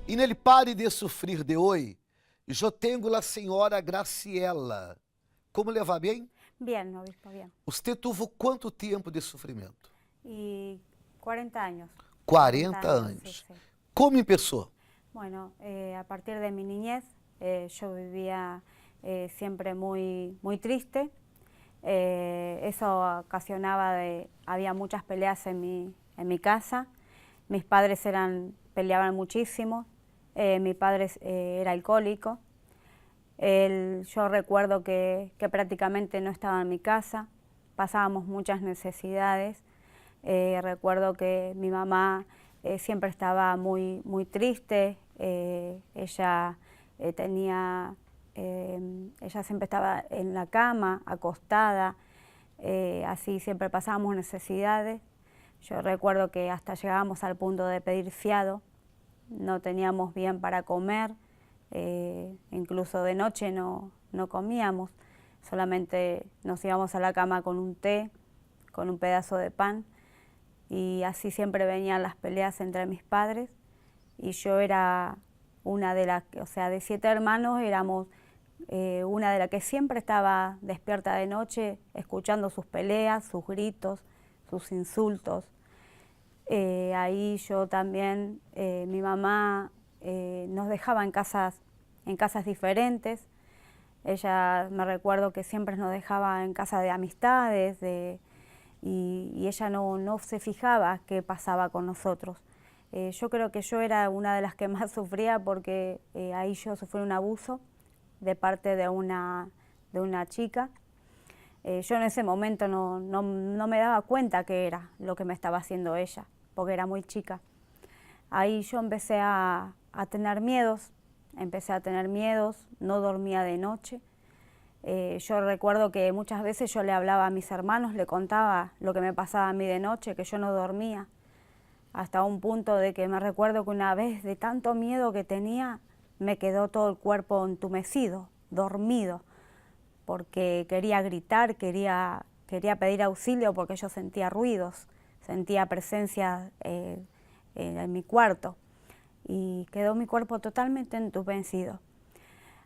E nele Pare de Sofrer de hoje, eu tenho a senhora Graciela. Como levar bem? Bien, obispo, bien. Você teve quanto tempo de sofrimento? Y 40 años. 40 sí, anos. sí. Como empezou? Bueno, a partir de mi niñez yo vivía siempre muy triste. Eso ocasionaba había muchas peleas en mi casa. Mis padres peleaban muchísimo. Mi padre era alcohólico. Yo recuerdo que prácticamente no estaba en mi casa, pasábamos muchas necesidades. Recuerdo que mi mamá siempre estaba muy triste. Ella ella siempre estaba en la cama, acostada, así siempre pasábamos necesidades. Yo recuerdo que hasta llegábamos al punto de pedir fiado, no teníamos bien para comer. Incluso de noche no comíamos, solamente nos íbamos a la cama con un té, con un pedazo de pan, y así siempre venían las peleas entre mis padres. Y yo era una de las, o sea, de 7 hermanos, éramos una de las que siempre estaba despierta de noche, escuchando sus peleas, sus gritos, sus insultos. Ahí yo también, mi mamá nos dejaba en casas diferentes. Ella, me recuerdo que siempre nos dejaba en casa de amistades, y ella no se fijaba qué pasaba con nosotros. Yo creo que yo era una de las que más sufría, porque ahí yo sufrí un abuso de parte de una chica. Yo en ese momento no me daba cuenta qué era lo que me estaba haciendo ella, porque era muy chica. Ahí yo empecé a tener miedos, no dormía de noche. Yo recuerdo que muchas veces yo le hablaba a mis hermanos, le contaba lo que me pasaba a mí de noche, que yo no dormía, hasta un punto de que me recuerdo que una vez, de tanto miedo que tenía, me quedó todo el cuerpo entumecido, dormido, porque quería gritar, quería pedir auxilio, porque yo sentía ruidos, sentía presencia en mi cuarto, y quedó mi cuerpo totalmente entumecido.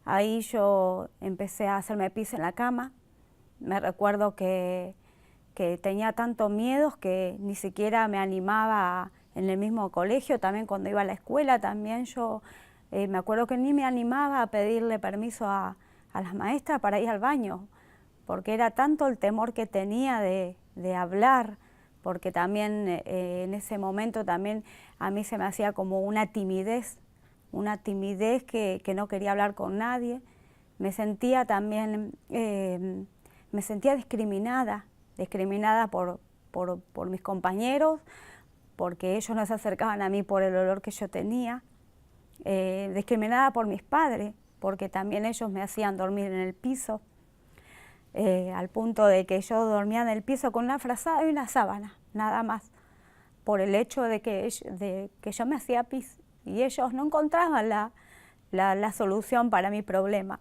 Ahí yo empecé a hacerme pis en la cama. Me recuerdo que tenía tanto miedo que ni siquiera me animaba en el mismo colegio. También cuando iba a la escuela, también yo me acuerdo que ni me animaba a pedirle permiso a las maestras para ir al baño, porque era tanto el temor que tenía de hablar, porque también en ese momento también a mí se me hacía como una timidez que no quería hablar con nadie. Me sentía también, me sentía discriminada por mis compañeros, porque ellos no se acercaban a mí por el olor que yo tenía. Discriminada por mis padres, porque también ellos me hacían dormir en el piso, al punto de que yo dormía en el piso con una frazada y una sábana, nada más, por el hecho de que yo me hacía pis, y ellos no encontraban la solución para mi problema.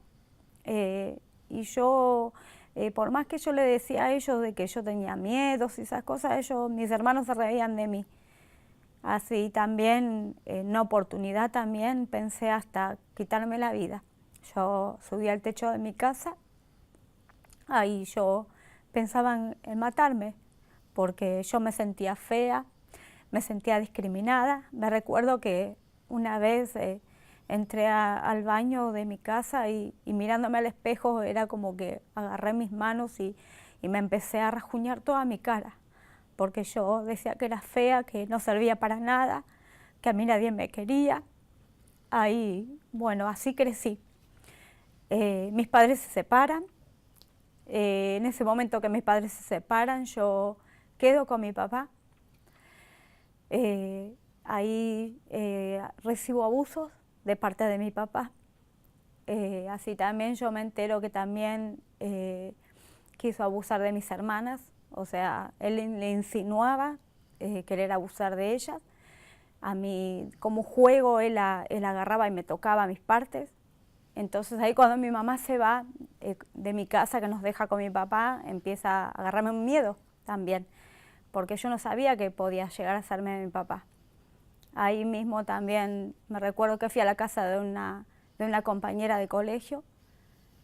Y yo, por más que yo le decía a ellos de que yo tenía miedos y esas cosas, mis hermanos se reían de mí. Así también, en una oportunidad también pensé hasta quitarme la vida. Yo subí al techo de mi casa, ahí yo pensaba en matarme, porque yo me sentía fea, me sentía discriminada. Me recuerdo que una vez entré al baño de mi casa, y mirándome al espejo era como que agarré mis manos y me empecé a rasguñar toda mi cara, porque yo decía que era fea, que no servía para nada, que a mí nadie me quería. Ahí, bueno, así crecí. Mis padres se separan. En ese momento que mis padres se separan, yo quedo con mi papá. Ahí recibo abusos de parte de mi papá. Así también yo me entero que también quiso abusar de mis hermanas. O sea, él le insinuaba querer abusar de ellas. A mí, como juego, él agarraba y me tocaba mis partes. Entonces ahí, cuando mi mamá se va de mi casa, que nos deja con mi papá, empieza a agarrarme un miedo también, porque yo no sabía que podía llegar a serme mi papá. Ahí mismo también me recuerdo que fui a la casa de una compañera de colegio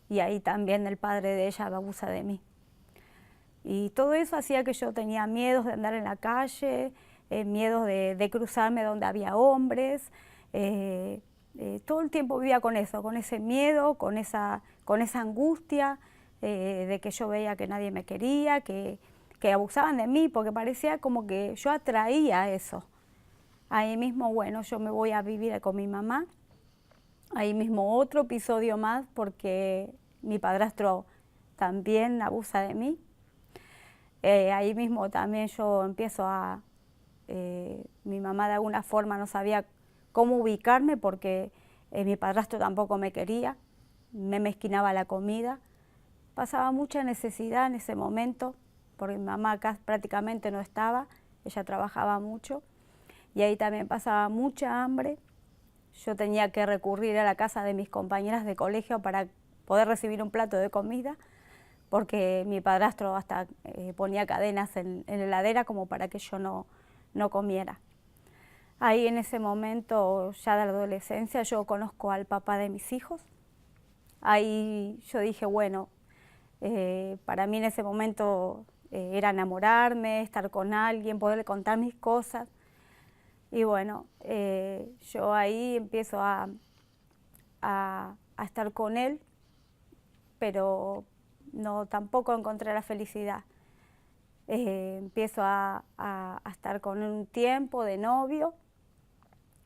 y ahí también el padre de ella abusa de mí. Y todo eso hacía que yo tenía miedos de andar en la calle, miedos de cruzarme donde había hombres. Todo el tiempo vivía con eso, con ese miedo, con esa angustia de que yo veía que nadie me quería, que abusaban de mí, porque parecía como que yo atraía eso. Ahí mismo, bueno, yo me voy a vivir con mi mamá. Ahí mismo otro episodio más porque mi padrastro también abusa de mí. Ahí mismo también yo empiezo mi mamá de alguna forma no sabía cómo ubicarme porque mi padrastro tampoco me quería, me mezquinaba la comida. Pasaba mucha necesidad en ese momento porque mi mamá acá prácticamente no estaba, ella trabajaba mucho. Y ahí también pasaba mucha hambre. Yo tenía que recurrir a la casa de mis compañeras de colegio para poder recibir un plato de comida, porque mi padrastro hasta ponía cadenas en la heladera como para que yo no comiera. Ahí en ese momento, ya de la adolescencia, yo conozco al papá de mis hijos. Ahí yo dije, bueno, para mí en ese momento era enamorarme, estar con alguien, poderle contar mis cosas. Y bueno, yo ahí empiezo a estar con él, pero no, tampoco encontré la felicidad. Empiezo a estar con un tiempo de novio,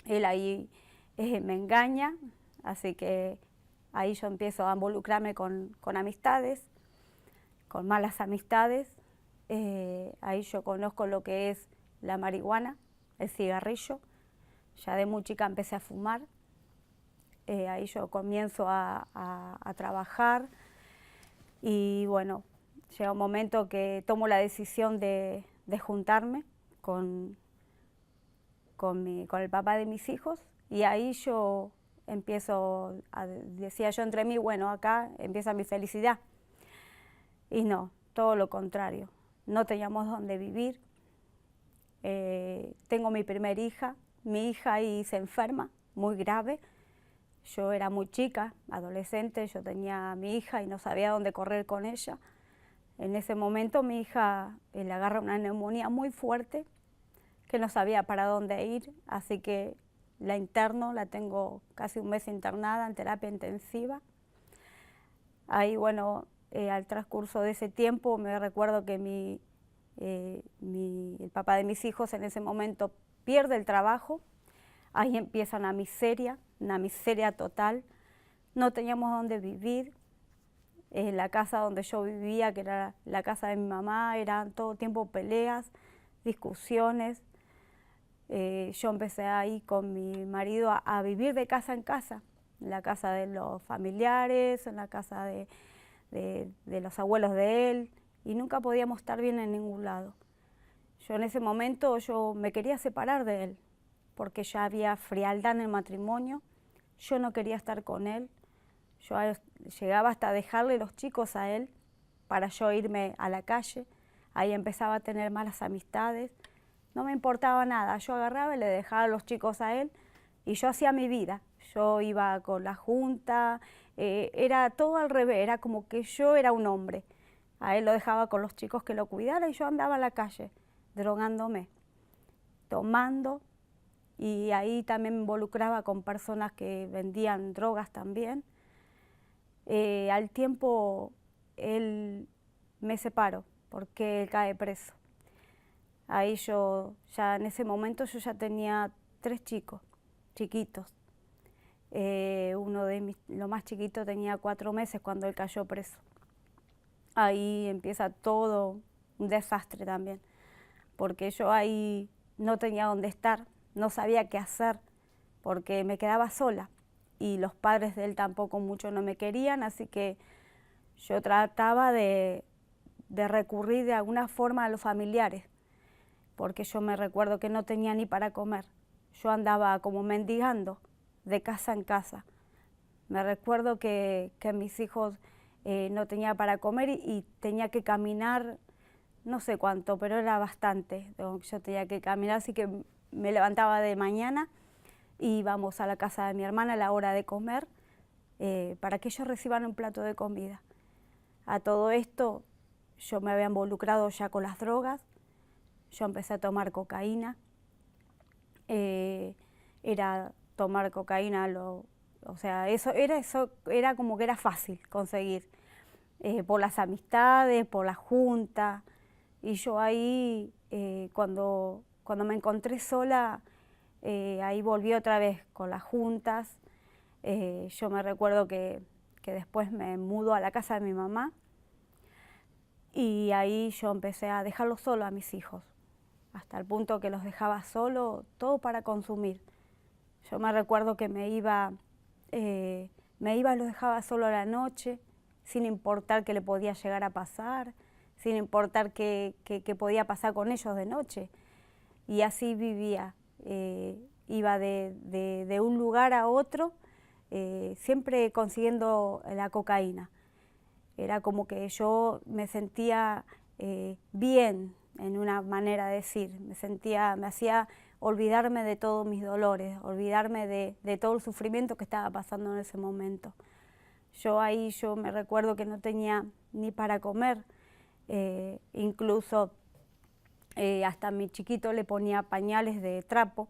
él ahí me engaña, así que ahí yo empiezo a involucrarme con amistades, con malas amistades. Ahí yo conozco lo que es la marihuana, el cigarrillo. Ya de muy chica empecé a fumar. Ahí yo comienzo a trabajar y bueno, llega un momento que tomo la decisión de juntarme con el papá de mis hijos y ahí yo empiezo, decía yo entre mí, bueno, acá empieza mi felicidad. Y no, todo lo contrario, no teníamos dónde vivir. Tengo mi primer hija, mi hija ahí se enferma, muy grave. Yo era muy chica, adolescente, yo tenía a mi hija y no sabía dónde correr con ella. En ese momento mi hija le agarra una neumonía muy fuerte, que no sabía para dónde ir, así que la interno, la tengo casi un mes internada en terapia intensiva. Ahí, bueno, al transcurso de ese tiempo me recuerdo que el papá de mis hijos en ese momento pierde el trabajo. Ahí empieza una miseria total. No teníamos dónde vivir. En la casa donde yo vivía, que era la casa de mi mamá, eran todo tiempo peleas, discusiones. Yo empecé ahí con mi marido a vivir de casa en casa, en la casa de los familiares, en la casa de los abuelos de él, y nunca podíamos estar bien en ningún lado. Yo en ese momento yo me quería separar de él, porque ya había frialdad en el matrimonio, yo no quería estar con él, yo llegaba hasta dejarle los chicos a él para yo irme a la calle, ahí empezaba a tener malas amistades, no me importaba nada, yo agarraba y le dejaba los chicos a él y yo hacía mi vida, yo iba con la junta, era todo al revés, era como que yo era un hombre, a él lo dejaba con los chicos que lo cuidara y yo andaba a la calle drogándome, tomando, y ahí también me involucraba con personas que vendían drogas también. Al tiempo él me separó porque él cae preso. Ahí yo, ya en ese momento yo ya tenía 3 chicos, chiquitos. Uno de lo más chiquito tenía 4 meses cuando él cayó preso. Ahí empieza todo un desastre también, porque yo ahí no tenía dónde estar, no sabía qué hacer, porque me quedaba sola y los padres de él tampoco mucho no me querían, así que yo trataba de recurrir de alguna forma a los familiares, porque yo me recuerdo que no tenía ni para comer. Yo andaba como mendigando de casa en casa. Me recuerdo que mis hijos no tenían para comer y tenía que caminar, no sé cuánto, pero era bastante. Yo tenía que caminar, así que me levantaba de mañana y íbamos a la casa de mi hermana a la hora de comer para que ellos reciban un plato de comida. A todo esto yo me había involucrado ya con las drogas, yo empecé a tomar cocaína, era tomar cocaína, o sea, eso era como que era fácil conseguir, por las amistades, por la junta, y yo ahí, cuando me encontré sola, ahí volví otra vez con las juntas. Yo me recuerdo que después me mudo a la casa de mi mamá y ahí yo empecé a dejarlos solos a mis hijos, hasta el punto que los dejaba solo, todo para consumir. Yo me recuerdo que me iba y los dejaba solo a la noche, sin importar qué le podía llegar a pasar, sin importar qué podía pasar con ellos de noche. Y así vivía, iba de un lugar a otro, siempre consiguiendo la cocaína. Era como que yo me sentía bien, en una manera de decir, me hacía olvidarme de todos mis dolores, olvidarme de todo el sufrimiento que estaba pasando en ese momento. Yo me recuerdo que no tenía ni para comer, incluso hasta a mi chiquito le ponía pañales de trapo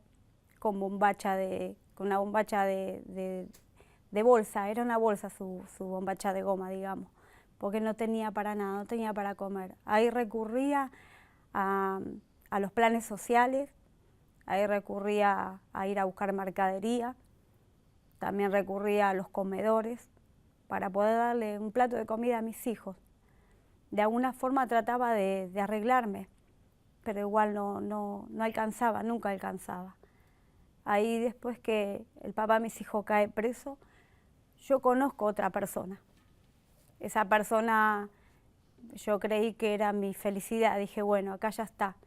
con una bombacha de bolsa, era una bolsa su bombacha de goma, digamos, porque no tenía para nada, no tenía para comer. Ahí recurría a los planes sociales, ahí recurría a ir a buscar mercadería, también recurría a los comedores para poder darle un plato de comida a mis hijos. De alguna forma trataba de arreglarme, pero igual no alcanzaba, nunca alcanzaba. Ahí después que el papá de mis hijos cae preso, yo conozco otra persona. Esa persona, yo creí que era mi felicidad, dije, bueno, acá ya está.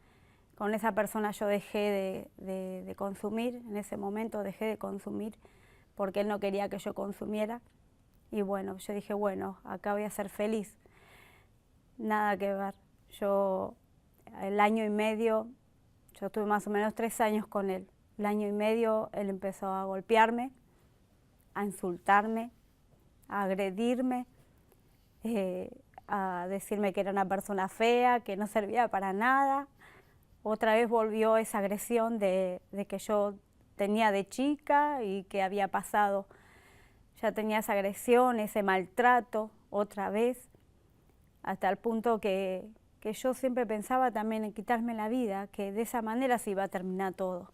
Con esa persona yo dejé de consumir, en ese momento dejé de consumir, porque él no quería que yo consumiera. Y bueno, yo dije, bueno, acá voy a ser feliz. Nada que ver. El año y medio, yo estuve más o menos 3 años con él. El año y medio él empezó a golpearme, a insultarme, a agredirme, a decirme que era una persona fea, que no servía para nada. Otra vez volvió esa agresión de que yo tenía de chica y que había pasado. Ya tenía esa agresión, ese maltrato, otra vez, hasta el punto que yo siempre pensaba también en quitarme la vida, que de esa manera se iba a terminar todo.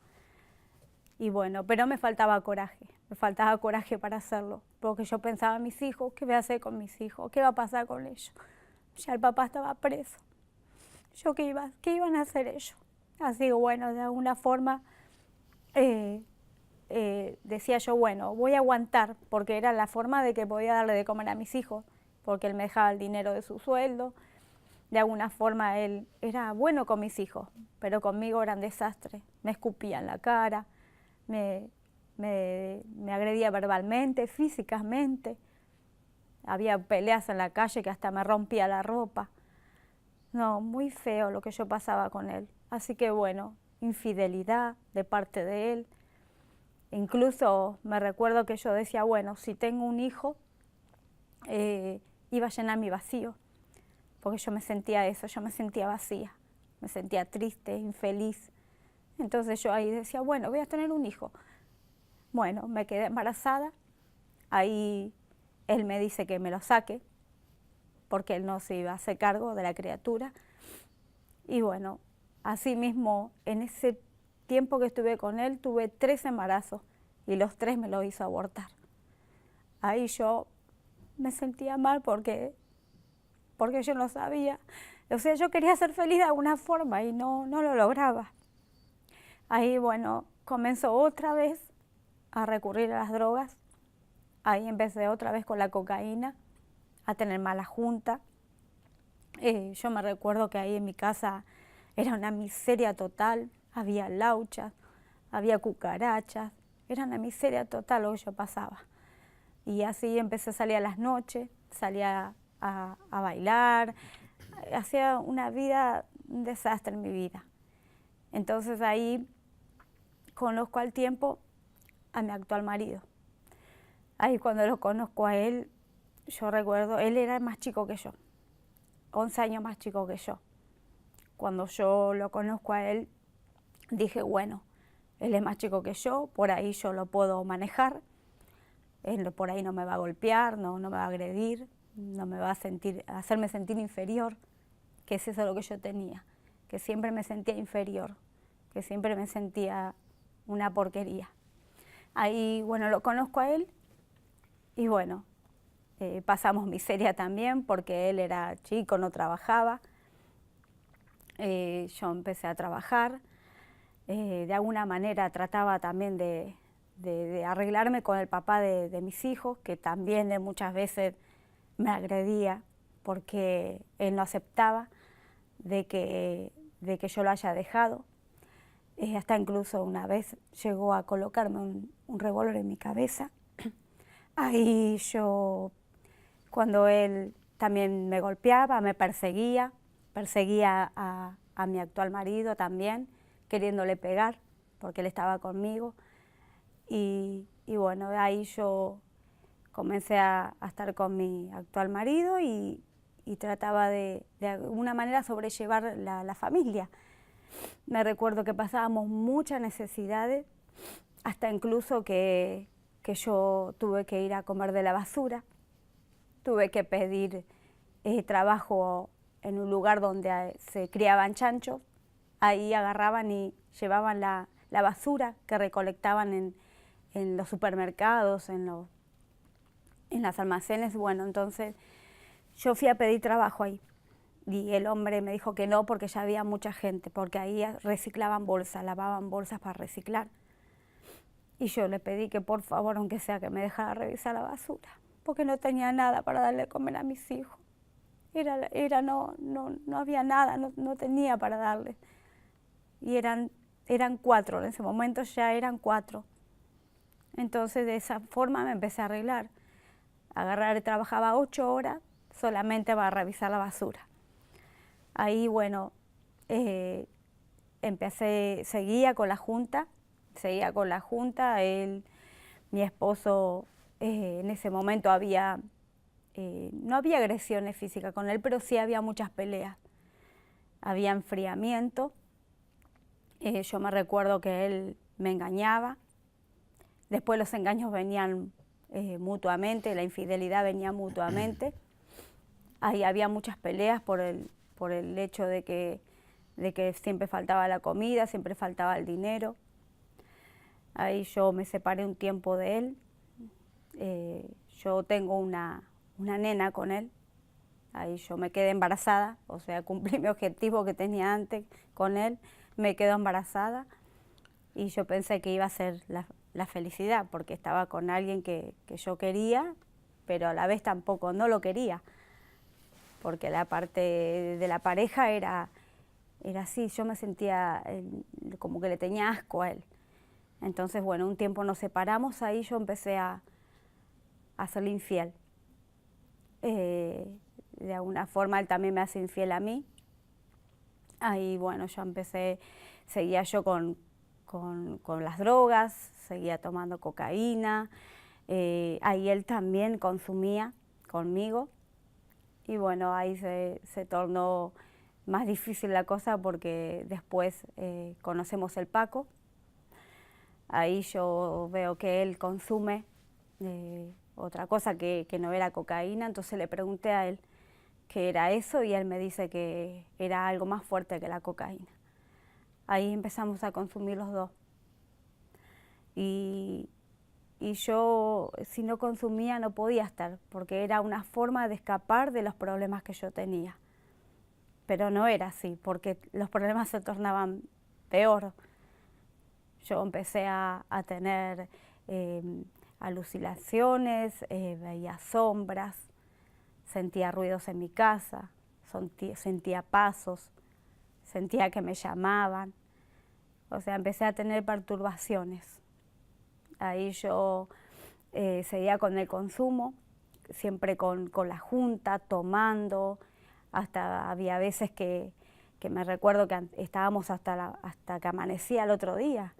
Y bueno, pero me faltaba coraje para hacerlo, porque yo pensaba en mis hijos, ¿qué voy a hacer con mis hijos? ¿Qué va a pasar con ellos? Ya el papá estaba preso. ¿Qué iban a hacer ellos? Así que bueno, de alguna forma decía yo, bueno, voy a aguantar, porque era la forma de que podía darle de comer a mis hijos, porque él me dejaba el dinero de su sueldo. De alguna forma él era bueno con mis hijos, pero conmigo era un desastre. Me escupía en la cara, me agredía verbalmente, físicamente. Había peleas en la calle que hasta me rompía la ropa. No, muy feo lo que yo pasaba con él. Así que bueno, infidelidad de parte de él. Incluso me recuerdo que yo decía, bueno, si tengo un hijo, iba a llenar mi vacío, porque yo me sentía vacía, me sentía triste, infeliz. Entonces yo ahí decía, bueno, voy a tener un hijo. Bueno, me quedé embarazada, ahí él me dice que me lo saque, porque él no se iba a hacer cargo de la criatura. Y bueno, así mismo, en ese tiempo que estuve con él, tuve 3 embarazos y los 3 me los hizo abortar. Ahí yo me sentía mal porque yo no sabía. O sea, yo quería ser feliz de alguna forma y no lo lograba. Ahí, bueno, comenzó otra vez a recurrir a las drogas. Ahí empecé otra vez con la cocaína, a tener mala junta. Yo me recuerdo que ahí en mi casa era una miseria total, había lauchas, había cucarachas, era una miseria total lo que yo pasaba. Y así empecé a salir a las noches, salía a bailar, hacía una vida, un desastre en mi vida. Entonces ahí conozco al tiempo a mi actual marido. Ahí cuando lo conozco a él, yo recuerdo, él era más chico que yo, 11 años más chico que yo. Cuando yo lo conozco a él, dije, bueno, él es más chico que yo, por ahí yo lo puedo manejar, él por ahí no me va a golpear, no me va a agredir, no me va a hacerme sentir inferior, que es eso lo que yo tenía, que siempre me sentía inferior, que siempre me sentía una porquería. Ahí, bueno, lo conozco a él y bueno, pasamos miseria también porque él era chico, no trabajaba. Yo empecé a trabajar, de alguna manera trataba también de arreglarme con el papá de mis hijos, que también él muchas veces me agredía porque él no aceptaba de que yo lo haya dejado. Hasta incluso una vez llegó a colocarme un revólver en mi cabeza. Ahí yo, cuando él también me golpeaba, me perseguía a mi actual marido también, queriéndole pegar, porque él estaba conmigo. Y bueno, ahí yo comencé a estar con mi actual marido y trataba de alguna manera sobrellevar la familia. Me recuerdo que pasábamos muchas necesidades, hasta incluso que yo tuve que ir a comer de la basura, tuve que pedir trabajo en un lugar donde se criaban chanchos, ahí agarraban y llevaban la basura que recolectaban en los supermercados, en las almacenes. Bueno, entonces yo fui a pedir trabajo ahí y el hombre me dijo que no porque ya había mucha gente, porque ahí reciclaban bolsas, lavaban bolsas para reciclar. Y yo le pedí que por favor, aunque sea que me dejara revisar la basura, porque no tenía nada para darle de comer a mis hijos. No había nada, no tenía para darles. Y eran 4, en ese momento ya eran 4. Entonces de esa forma me empecé a arreglar. Trabajaba 8 horas solamente para revisar la basura. Ahí, bueno, seguía con la junta, mi esposo, en ese momento no había agresiones físicas con él, pero sí había muchas peleas, había enfriamiento. Yo me recuerdo que él me engañaba, después los engaños venían mutuamente, la infidelidad venía mutuamente. Ahí había muchas peleas por el hecho de que siempre faltaba la comida, siempre faltaba el dinero. Ahí yo me separé un tiempo de él. Yo tengo una nena con él. Ahí yo me quedé embarazada, o sea, cumplí mi objetivo que tenía antes con él, me quedo embarazada y yo pensé que iba a ser la felicidad porque estaba con alguien que yo quería, pero a la vez tampoco no lo quería, porque la parte de la pareja era así, yo me sentía como que le tenía asco a él. Entonces, bueno, un tiempo nos separamos, ahí yo empecé a serle infiel. De alguna forma él también me hace infiel a mí. Ahí, bueno, seguía yo con las drogas, seguía tomando cocaína. Ahí él también consumía conmigo. Y bueno, ahí se tornó más difícil la cosa porque después conocemos el Paco. Ahí yo veo que él consume otra cosa que no era cocaína, entonces le pregunté a él qué era eso y él me dice que era algo más fuerte que la cocaína. Ahí empezamos a consumir los dos. Y yo, si no consumía, no podía estar, porque era una forma de escapar de los problemas que yo tenía. Pero no era así, porque los problemas se tornaban peor. Yo empecé a tener alucinaciones, veía sombras, sentía ruidos en mi casa, sentía pasos, sentía que me llamaban. O sea, empecé a tener perturbaciones. Ahí yo seguía con el consumo, siempre con la junta, tomando. Hasta había veces que me recuerdo que estábamos hasta que amanecía el otro día.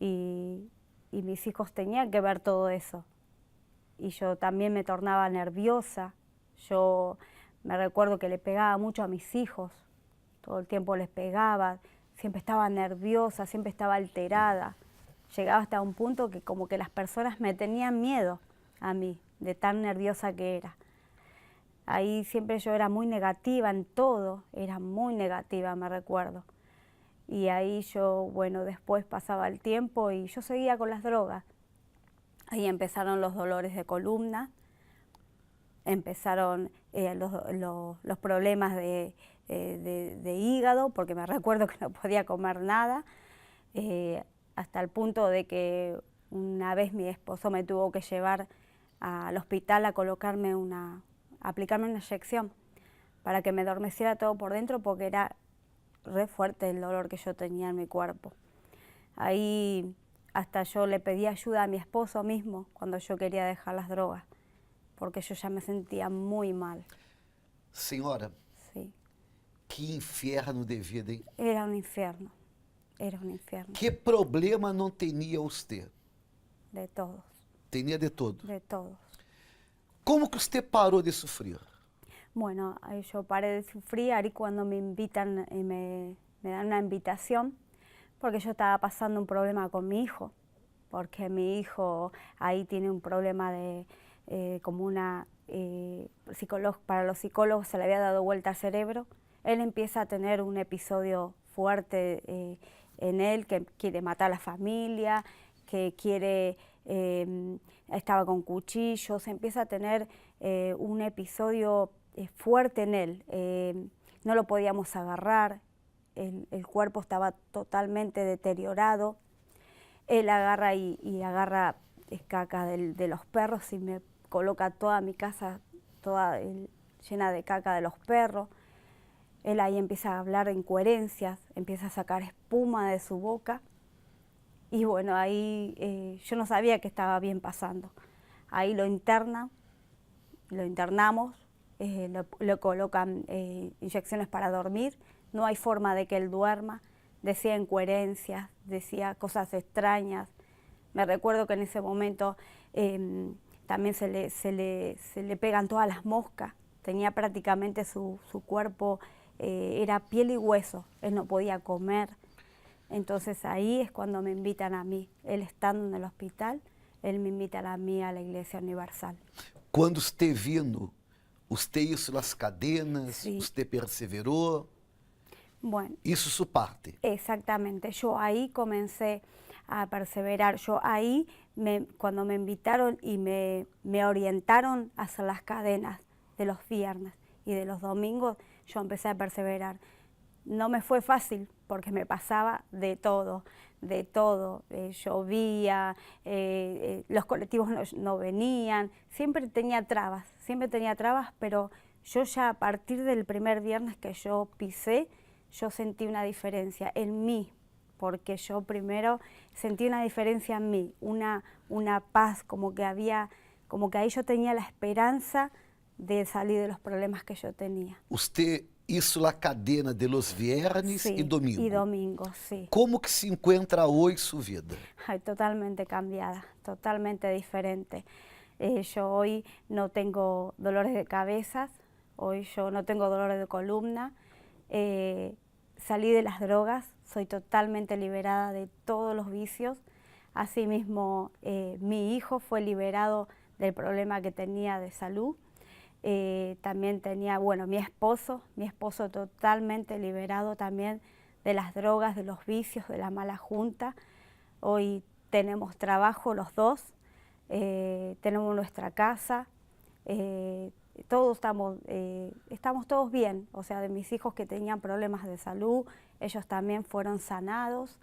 y mis hijos tenían que ver todo eso. Y yo también me tornaba nerviosa. Yo me recuerdo que le pegaba mucho a mis hijos, todo el tiempo les pegaba, siempre estaba nerviosa, siempre estaba alterada. Llegaba hasta un punto que como que las personas me tenían miedo a mí, de tan nerviosa que era. Ahí siempre yo era muy negativa en todo, era muy negativa, me recuerdo. Y ahí yo, bueno, después pasaba el tiempo y yo seguía con las drogas. Ahí empezaron los dolores de columna, empezaron los problemas de hígado, porque me recuerdo que no podía comer nada, hasta el punto de que una vez mi esposo me tuvo que llevar al hospital a aplicarme una inyección para que me adormeciera todo por dentro, porque era re fuerte el dolor que yo tenía en mi cuerpo. Ahí hasta yo le pedí ayuda a mi esposo mismo cuando yo quería dejar las drogas, porque yo ya me sentía muy mal. Senhora, Sí. que inferno de vida, hein? Era un infierno, era un infierno. Que problema não tinha você? De todos, Tinha de tudo. de todos. Como que você parou de sofrer? Bueno, ahí yo paré de sufrir, ahí cuando me invitan, me dan una invitación, porque yo estaba pasando un problema con mi hijo, porque mi hijo ahí tiene un problema de como una para los psicólogos se le había dado vuelta al cerebro. Él empieza a tener un episodio fuerte en él, que quiere matar a la familia, que quiere, estaba con cuchillos, empieza a tener un episodio fuerte en él. No lo podíamos agarrar, el cuerpo estaba totalmente deteriorado. Él agarra y agarra caca de los perros y me coloca toda mi casa llena de caca de los perros. Él ahí empieza a hablar de incoherencias, empieza a sacar espuma de su boca. Y bueno, ahí yo no sabía que estaba bien pasando. Ahí lo internamos, le colocan inyecciones para dormir. No hay forma de que él duerma. Decía incoherencias, decía cosas extrañas. Me recuerdo que en ese momento también se le pegan todas las moscas. Tenía prácticamente su cuerpo, era piel y hueso. Él no podía comer. Entonces ahí es cuando me invitan a mí. Él estando en el hospital, él me invita a mí a la Iglesia Universal. Quando você vino, você hizo as cadenas, Sí. você perseverou, Bueno, isso su parte. exactamente. Yo ahí comencé a perseverar. Yo ahí, cuando me invitaron y me orientaron a hacer las cadenas de los viernes y de los domingos, yo empecé a perseverar. No me fue fácil porque me pasaba de todo, de todo. Llovía, los colectivos no venían, siempre tenía trabas, pero yo ya a partir del primer viernes que yo pisé, yo sentí una diferencia en mí, porque yo primero sentí una diferencia en mí, una paz, como que ahí yo tenía la esperanza de salir de los problemas que yo tenía. Usted hizo a cadena de los viernes Sí, e domingo. y domingos, sí. Como que se encuentra hoje su vida? Ay, totalmente cambiada, totalmente diferente. Yo hoy no tengo dolores de cabeza, hoy yo no tengo dolores de columna. Salí de las drogas, soy totalmente liberada de todos los vicios. Asimismo, mi hijo fue liberado del problema que tenía de salud. También tenía, bueno, mi esposo totalmente liberado también de las drogas, de los vicios, de la mala junta. Hoy tenemos trabajo los dos, tenemos nuestra casa, todos estamos todos bien. O sea, de mis hijos que tenían problemas de salud, ellos también fueron sanados.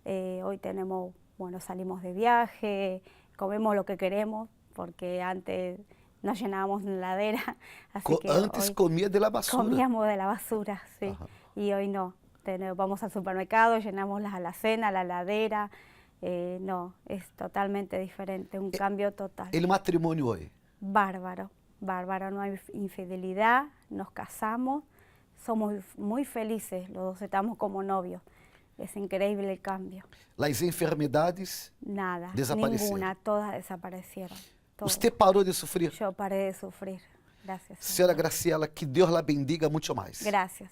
Hoy tenemos, bueno, salimos de viaje, comemos lo que queremos, porque antes nos llenábamos la heladera. Así que Antes hoy comía de la basura. comíamos de la basura, sí. Ajá. Y hoy no. Vamos al supermercado, llenamos la alacena, la heladera. No, es totalmente diferente, un cambio total. El matrimonio hoy. Bárbaro, bárbaro, no hay infidelidad, nos casamos, somos muy felices, los dos estamos como novios. Es increíble el cambio. Las enfermedades, Nada, Desaparecieron. ninguna, todas desaparecieron. Todas. usted parou de sofrer. Yo paré de sufrir. Gracias. Senhora Señor. Graciela, que Deus la bendiga muito mais. Gracias.